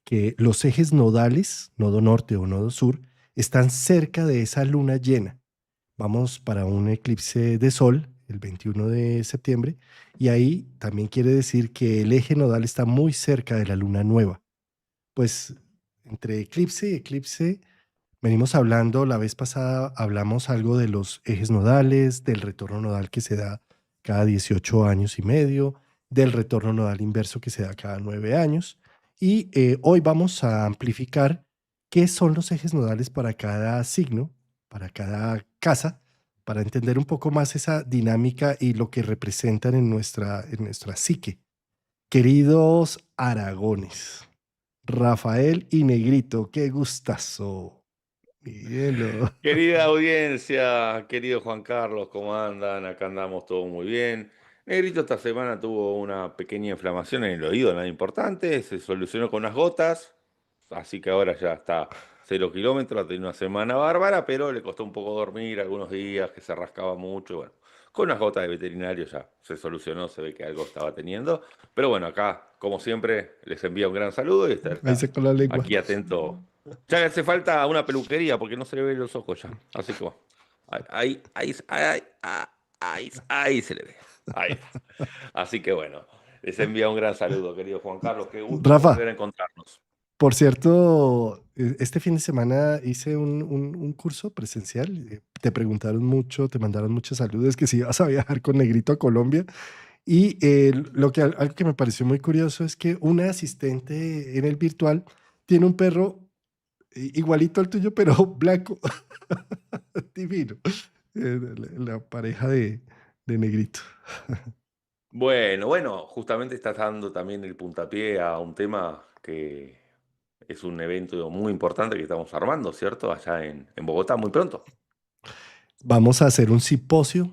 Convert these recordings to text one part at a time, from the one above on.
que los ejes nodales, nodo norte o nodo sur, están cerca de esa luna llena. Vamos para un eclipse de sol el 21 de septiembre y ahí también quiere decir que el eje nodal está muy cerca de la luna nueva. Pues entre eclipse y eclipse venimos hablando, la vez pasada hablamos algo de los ejes nodales, del retorno nodal que se da cada 18 años y medio, del retorno nodal inverso que se da cada 9 años. Y hoy vamos a amplificar qué son los ejes nodales para cada signo, para cada casa, para entender un poco más esa dinámica y lo que representan en nuestra psique. Queridos Aragones, Rafael y Negrito, qué gustazo. Mírenlo. Querida audiencia, querido Juan Carlos, ¿cómo andan? Acá andamos todos muy bien. Negrito esta semana tuvo una pequeña inflamación en el oído, nada importante, se solucionó con unas gotas, así que ahora ya está 0 kilómetros, ha tenido una semana bárbara, pero le costó un poco dormir algunos días, que se rascaba mucho, y bueno, con unas gotas de veterinario ya se solucionó, se ve que algo estaba teniendo. Pero bueno, acá, como siempre, les envío un gran saludo y Ahí está sacó la lengua. aquí atento. Ya le hace falta una peluquería porque no se le ven los ojos ya. Así que bueno. Ahí se le ve. Ahí está. Así que bueno. Les envía un gran saludo, querido Juan Carlos. Qué gusto Rafa, volver a encontrarnos. por cierto, este fin de semana hice un curso presencial. Te preguntaron mucho, te mandaron muchos saludos que si ibas a viajar con Negrito a Colombia. Y algo que me pareció muy curioso es que una asistente en el virtual tiene un perro igualito al tuyo, pero blanco. Divino. La pareja de Negrito. Bueno, justamente estás dando también el puntapié a un tema que es un evento muy importante que estamos armando, ¿cierto? Allá en Bogotá muy pronto. Vamos a hacer un simposio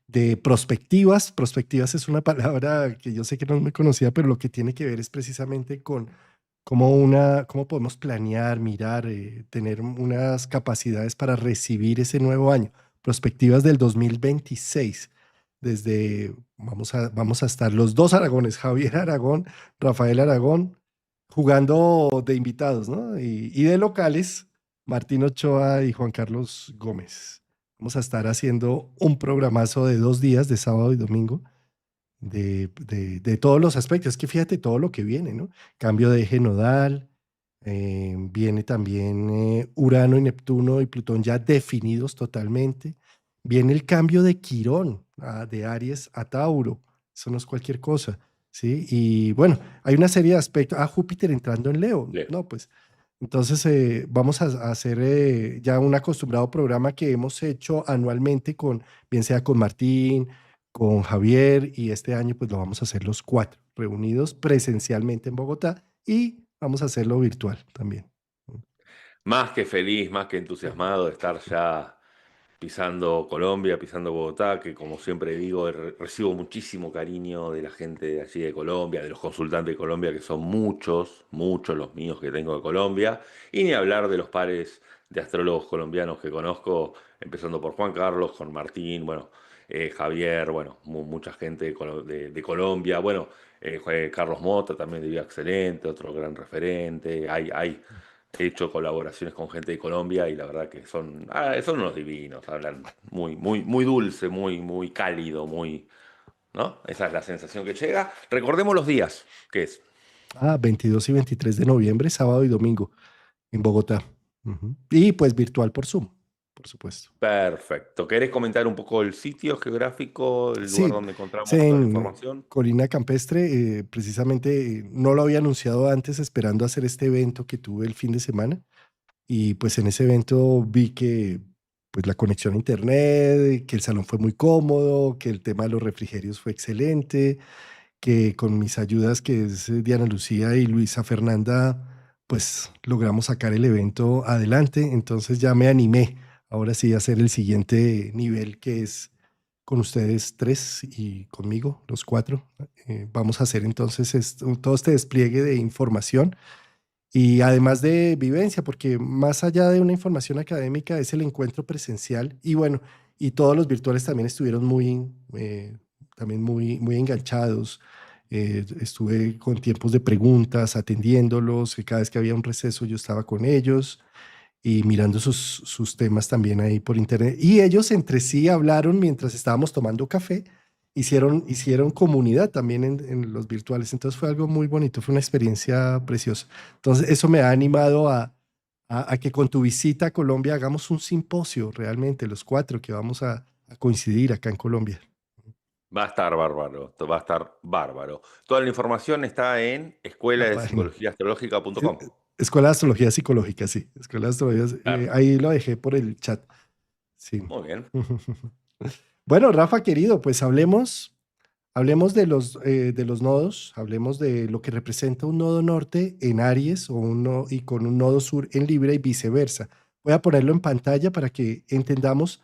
de prospectivas. Prospectivas es una palabra que yo sé que no es muy conocida, pero lo que tiene que ver es precisamente con cómo podemos planear, mirar, tener unas capacidades para recibir ese nuevo año. Prospectivas del 2026. Vamos a estar los dos Aragones, Javier Aragón, Rafael Aragón, jugando de invitados, ¿no? Y de locales, Martín Ochoa y Juan Carlos Gómez. Vamos a estar haciendo un programazo de 2 días, de sábado y domingo, de todos los aspectos. Es que fíjate todo lo que viene, ¿no? Cambio de eje nodal, viene también Urano y Neptuno y Plutón ya definidos totalmente. Viene el cambio de Quirón, de Aries a Tauro. Eso no es cualquier cosa, ¿sí? Y bueno, hay una serie de aspectos. Júpiter entrando en Leo. Leo. No, pues entonces vamos a hacer ya un acostumbrado programa que hemos hecho anualmente bien sea con Martín, con Javier, y este año pues lo vamos a hacer los cuatro, reunidos presencialmente en Bogotá y vamos a hacerlo virtual también. Más que feliz, más que entusiasmado de estar ya pisando Colombia, pisando Bogotá, que como siempre digo, recibo muchísimo cariño de la gente de allí de Colombia, de los consultantes de Colombia, que son muchos, muchos los míos que tengo de Colombia, y ni hablar de los pares de astrólogos colombianos que conozco, empezando por Juan Carlos, con Martín, bueno, Javier, bueno, mucha gente de Colombia, bueno, Carlos Mota también de Vida Excelente, otro gran referente, hay he hecho colaboraciones con gente de Colombia y la verdad que son unos divinos, hablan muy dulce, muy cálido, ¿no? Esa es la sensación que llega. Recordemos los días, ¿qué es? 22 y 23 de noviembre, sábado y domingo en Bogotá. Ujú. Y pues virtual por Zoom, por supuesto. Perfecto. ¿Querés comentar un poco el sitio geográfico, el lugar Sí, donde es encontramos toda la en información? Colina Campestre. Precisamente no lo había anunciado antes, esperando hacer este evento que tuve el fin de semana. Y pues en ese evento vi que pues la conexión a internet, que el salón fue muy cómodo, que el tema de los refrigerios fue excelente, que con mis ayudas, que es Diana Lucía y Luisa Fernanda, pues logramos sacar el evento adelante. Entonces ya me animé ahora sí a hacer el siguiente nivel, que es con ustedes tres y conmigo, los cuatro. Vamos a hacer entonces todo este despliegue de información y además de vivencia, porque más allá de una información académica es el encuentro presencial y bueno, y todos los virtuales también estuvieron también muy enganchados. Estuve con tiempos de preguntas, atendiéndolos, que cada vez que había un receso yo estaba con ellos y mirando sus temas también ahí por internet. Y ellos entre sí hablaron mientras estábamos tomando café, hicieron comunidad también en los virtuales. Entonces fue algo muy bonito, fue una experiencia preciosa. Entonces eso me ha animado a que con tu visita a Colombia hagamos un simposio realmente, los cuatro que vamos a coincidir acá en Colombia. Va a estar bárbaro, va a estar bárbaro. Toda la información está en escuela La de página. psicología Sí, astrológica.com. Escuela de Astrología Psicológica, sí. Escuela de Astrología, ahí lo dejé por el chat. Sí. Muy bien. Bueno, Rafa, querido, pues hablemos de los nodos, hablemos de lo que representa un nodo norte en Aries y con un nodo sur en Libra y viceversa. Voy a ponerlo en pantalla para que entendamos.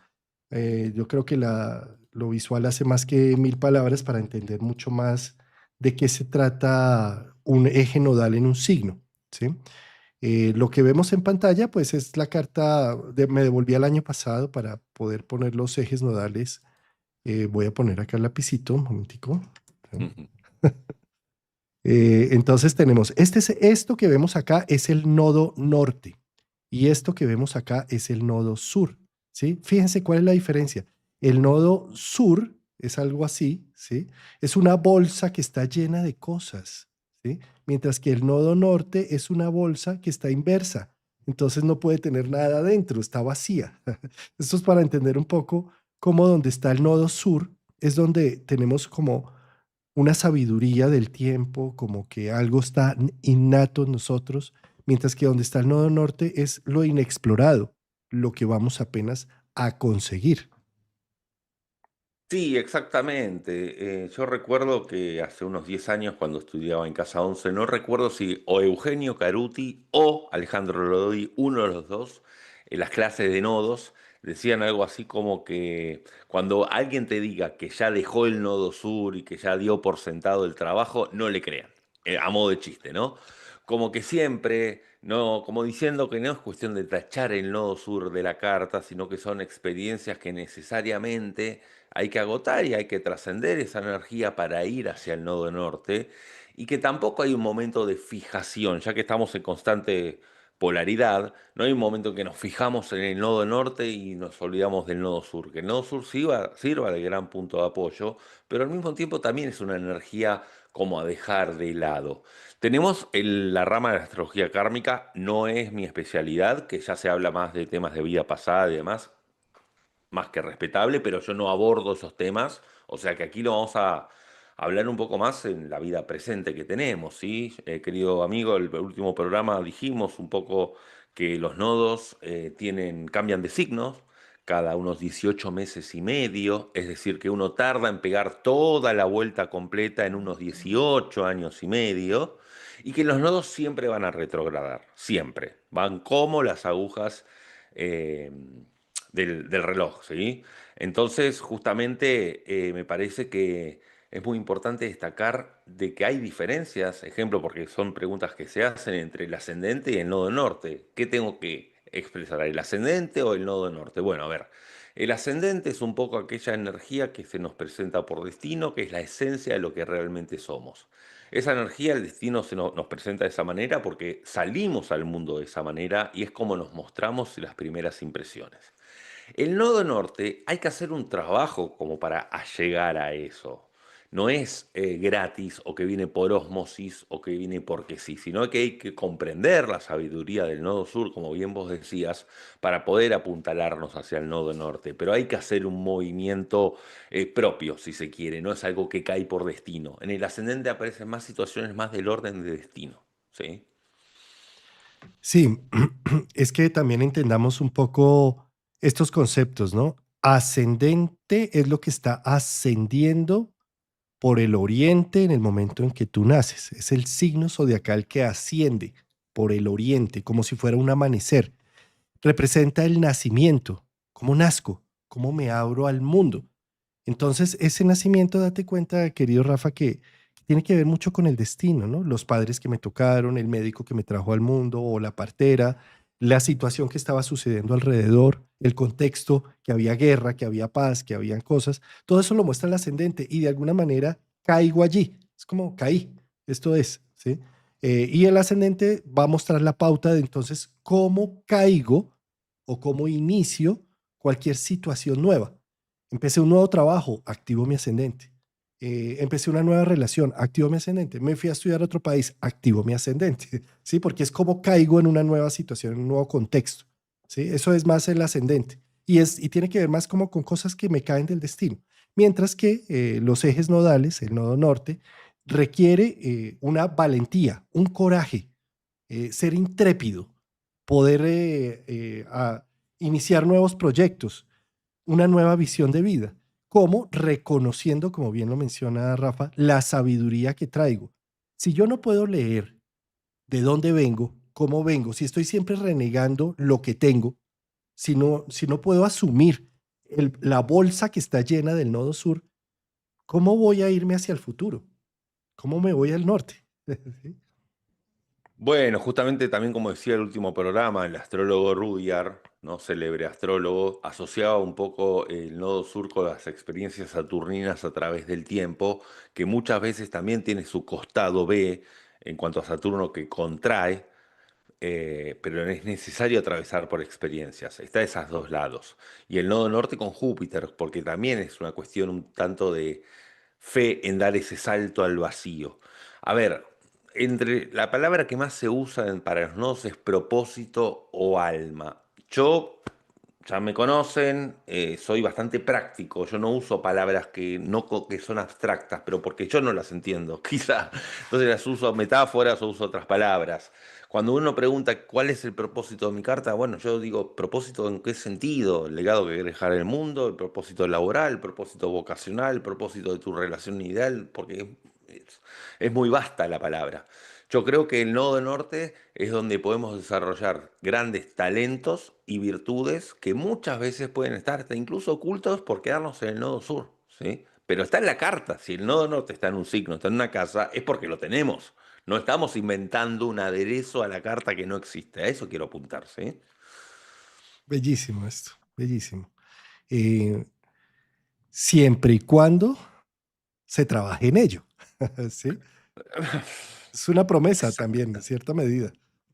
Yo creo que lo visual hace más que mil palabras para entender mucho más de qué se trata un eje nodal en un signo, ¿sí? Lo que vemos en pantalla, pues es la carta, me devolví al año pasado para poder poner los ejes nodales. Voy a poner acá el lapicito, un momentico. Entonces tenemos, esto que vemos acá es el nodo norte y esto que vemos acá es el nodo sur, ¿sí? Fíjense cuál es la diferencia. El nodo sur es algo así, ¿sí? Es una bolsa que está llena de cosas, ¿sí? Mientras que el nodo norte es una bolsa que está inversa. Entonces no puede tener nada adentro, está vacía. Esto es para entender un poco cómo donde está el nodo sur es donde tenemos como una sabiduría del tiempo, como que algo está innato en nosotros, mientras que donde está el nodo norte es lo inexplorado, lo que vamos apenas a conseguir. Sí, exactamente. Yo recuerdo que hace unos 10 años cuando estudiaba en Casa 11, no recuerdo si o Eugenio Caruti o Alejandro Lodi, uno de los dos, en las clases de nodos, decían algo así como que cuando alguien te diga que ya dejó el nodo sur y que ya dio por sentado el trabajo, no le crean, a modo de chiste, ¿no? Como que siempre, no, como diciendo que no es cuestión de tachar el nodo sur de la carta, sino que son experiencias que necesariamente hay que agotar y hay que trascender esa energía para ir hacia el nodo norte y que tampoco hay un momento de fijación, ya que estamos en constante polaridad, no hay un momento en que nos fijamos en el nodo norte y nos olvidamos del nodo sur, que el nodo sur sirva de gran punto de apoyo, pero al mismo tiempo también es una energía como a dejar de lado. Tenemos la rama de la astrología kármica, no es mi especialidad, que ya se habla más de temas de vida pasada y demás, más que respetable, pero yo no abordo esos temas, o sea que aquí lo vamos a hablar un poco más en la vida presente que tenemos, ¿sí? Querido amigo, el último programa dijimos un poco que los nodos cambian de signos cada unos 18 meses y medio, es decir, que uno tarda en pegar toda la vuelta completa en unos 18 años y medio, y que los nodos siempre van a retrogradar, siempre, van como las agujas eh, del reloj, ¿sí? Entonces, justamente me parece que es muy importante destacar de que hay diferencias, ejemplo, porque son preguntas que se hacen entre el ascendente y el nodo norte. ¿Qué tengo que expresar? ¿El ascendente o el nodo norte? Bueno, a ver, el ascendente es un poco aquella energía que se nos presenta por destino, que es la esencia de lo que realmente somos. Esa energía, el destino nos presenta de esa manera porque salimos al mundo de esa manera y es como nos mostramos las primeras impresiones. El nodo norte hay que hacer un trabajo como para llegar a eso. No es gratis o que viene por ósmosis o que viene porque sí, sino que hay que comprender la sabiduría del nodo sur, como bien vos decías, para poder apuntalarnos hacia el nodo norte. Pero hay que hacer un movimiento propio, si se quiere, no es algo que cae por destino. En el ascendente aparecen más situaciones más del orden de destino. ¿Sí? Sí, es que también entendamos un poco estos conceptos, ¿no? Ascendente es lo que está ascendiendo por el oriente en el momento en que tú naces. Es el signo zodiacal que asciende por el oriente, como si fuera un amanecer. Representa el nacimiento, cómo nazco, cómo me abro al mundo. Entonces, ese nacimiento, date cuenta, querido Rafa, que tiene que ver mucho con el destino, ¿no? Los padres que me tocaron, el médico que me trajo al mundo o la partera, la situación que estaba sucediendo alrededor, el contexto, que había guerra, que había paz, que habían cosas, todo eso lo muestra el ascendente y de alguna manera caigo allí. Es como caí, esto es, ¿sí? Y el ascendente va a mostrar la pauta de entonces cómo caigo o cómo inicio cualquier situación nueva. Empecé un nuevo trabajo, activo mi ascendente. Empecé una nueva relación, activo mi ascendente. Me fui a estudiar a otro país, activo mi ascendente, ¿sí? Porque es como caigo en una nueva situación, en un nuevo contexto, ¿sí? Eso es más el ascendente. Y tiene que ver más como con cosas que me caen del destino. Mientras que los ejes nodales, el nodo norte, requiere una valentía, un coraje, ser intrépido, poder iniciar nuevos proyectos, una nueva visión de vida, como reconociendo, como bien lo menciona Rafa, la sabiduría que traigo. Si yo no puedo leer de dónde vengo, cómo vengo, si estoy siempre renegando lo que tengo, si no puedo asumir la bolsa que está llena del nodo sur, ¿cómo voy a irme hacia el futuro? ¿Cómo me voy al norte? ¿Sí? Bueno, justamente también como decía el último programa, el astrólogo Rudyard, ¿no? Célebre astrólogo, asociaba un poco el nodo sur con las experiencias saturninas a través del tiempo, que muchas veces también tiene su costado B en cuanto a Saturno que contrae, pero es necesario atravesar por experiencias. Está de esos dos lados. Y el nodo norte con Júpiter, porque también es una cuestión un tanto de fe en dar ese salto al vacío. A ver, entre la palabra que más se usa para los nodos es propósito o alma. Yo, ya me conocen, soy bastante práctico. Yo no uso palabras que, no, que son abstractas, pero porque yo no las entiendo, quizá. Entonces las uso metáforas o uso otras palabras. Cuando uno pregunta cuál es el propósito de mi carta, bueno, yo digo propósito en qué sentido, el legado que quieres dejar al mundo, el propósito laboral, el propósito vocacional, el propósito de tu relación ideal, porque es muy vasta la palabra. Yo creo que el nodo norte es donde podemos desarrollar grandes talentos y virtudes que muchas veces pueden estar hasta incluso ocultos por quedarnos en el nodo sur, ¿sí? Pero está en la carta. Si el nodo norte está en un signo, está en una casa, es porque lo tenemos. No estamos inventando un aderezo a la carta que no existe. A eso quiero apuntar, ¿sí? Bellísimo esto, bellísimo. Eh, Siempre y cuando se trabaje en ello. ¿Sí? Es una promesa también, en cierta medida.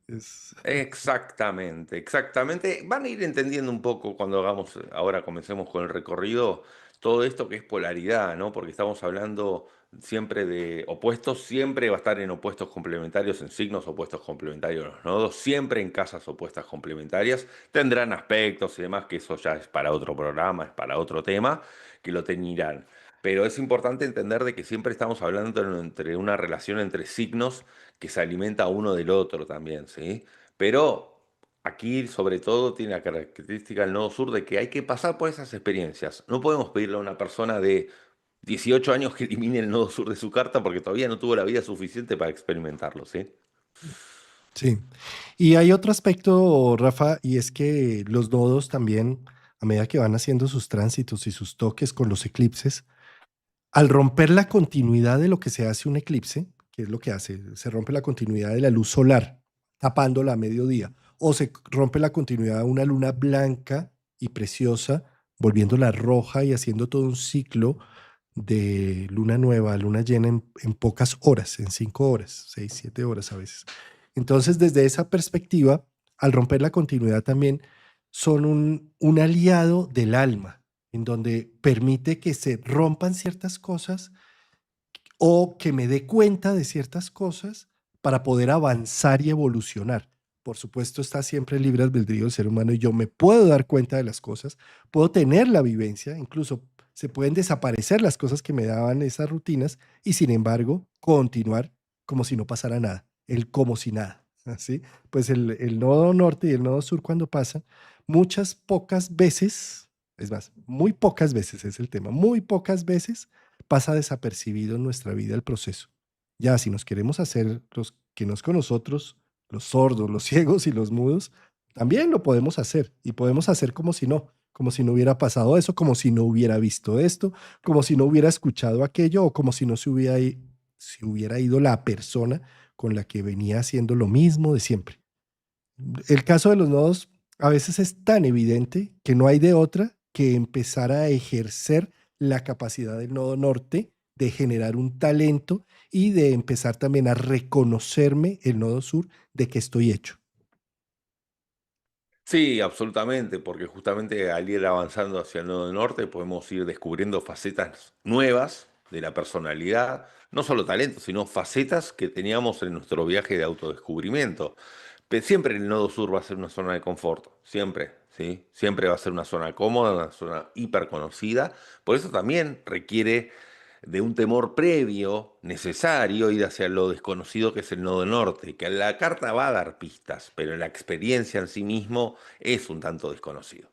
Es, Exactamente, exactamente. Van a ir entendiendo un poco cuando hagamos, ahora comencemos con el recorrido, todo esto que es polaridad, ¿no? Porque estamos hablando siempre de opuestos, siempre va a estar en opuestos complementarios, en signos opuestos complementarios los nodos, siempre en casas opuestas complementarias. Tendrán aspectos y demás, que eso ya es para otro programa, es para otro tema, que lo teñirán. Pero es importante entender de que siempre estamos hablando entre una relación entre signos que se alimenta uno del otro también, ¿sí? Pero aquí, sobre todo, tiene la característica del nodo sur de que hay que pasar por esas experiencias. No podemos pedirle a una persona de 18 años que elimine el nodo sur de su carta porque todavía no tuvo la vida suficiente para experimentarlo, ¿sí? sí. Y hay otro aspecto, Rafa, y es que los nodos también, a medida que van haciendo sus tránsitos y sus toques con los eclipses, al romper la continuidad de lo que se hace un eclipse, que es lo que hace, se rompe la continuidad de la luz solar, tapándola a mediodía, o se rompe la continuidad de una luna blanca y preciosa, volviéndola roja y haciendo todo un ciclo de luna nueva, luna llena en pocas horas, en 5 horas, 6, 7 horas a veces. Entonces, desde esa perspectiva, al romper la continuidad también son un aliado del alma, en donde permite que se rompan ciertas cosas o que me dé cuenta de ciertas cosas para poder avanzar y evolucionar. Por supuesto, está siempre el libre albedrío del ser humano y yo me puedo dar cuenta de las cosas, puedo tener la vivencia, incluso se pueden desaparecer las cosas que me daban esas rutinas y sin embargo continuar como si no pasara nada, el como si nada. ¿Sí? Pues el nodo norte y el nodo sur cuando pasan, muchas pocas veces, es más, muy pocas veces es el tema, muy pocas veces pasa desapercibido en nuestra vida el proceso. Ya, si nos queremos hacer los que no es con nosotros, los sordos, los ciegos y los mudos, también lo podemos hacer y podemos hacer como si no hubiera pasado eso, como si no hubiera visto esto, como si no hubiera escuchado aquello o como si no se hubiera ido la persona con la que venía haciendo lo mismo de siempre. El caso de los nodos a veces es tan evidente que no hay de otra que empezar a ejercer la capacidad del nodo norte de generar un talento y de empezar también a reconocerme el nodo sur de que estoy hecho. Sí, absolutamente, porque justamente al ir avanzando hacia el nodo norte podemos ir descubriendo facetas nuevas de la personalidad, no solo talentos, sino facetas que teníamos en nuestro viaje de autodescubrimiento. Siempre el nodo sur va a ser una zona de confort, siempre, ¿sí? Siempre va a ser una zona cómoda, una zona hiper conocida. Por eso también requiere de un temor previo, necesario, ir hacia lo desconocido que es el nodo norte, que la carta va a dar pistas, pero la experiencia en sí mismo es un tanto desconocido.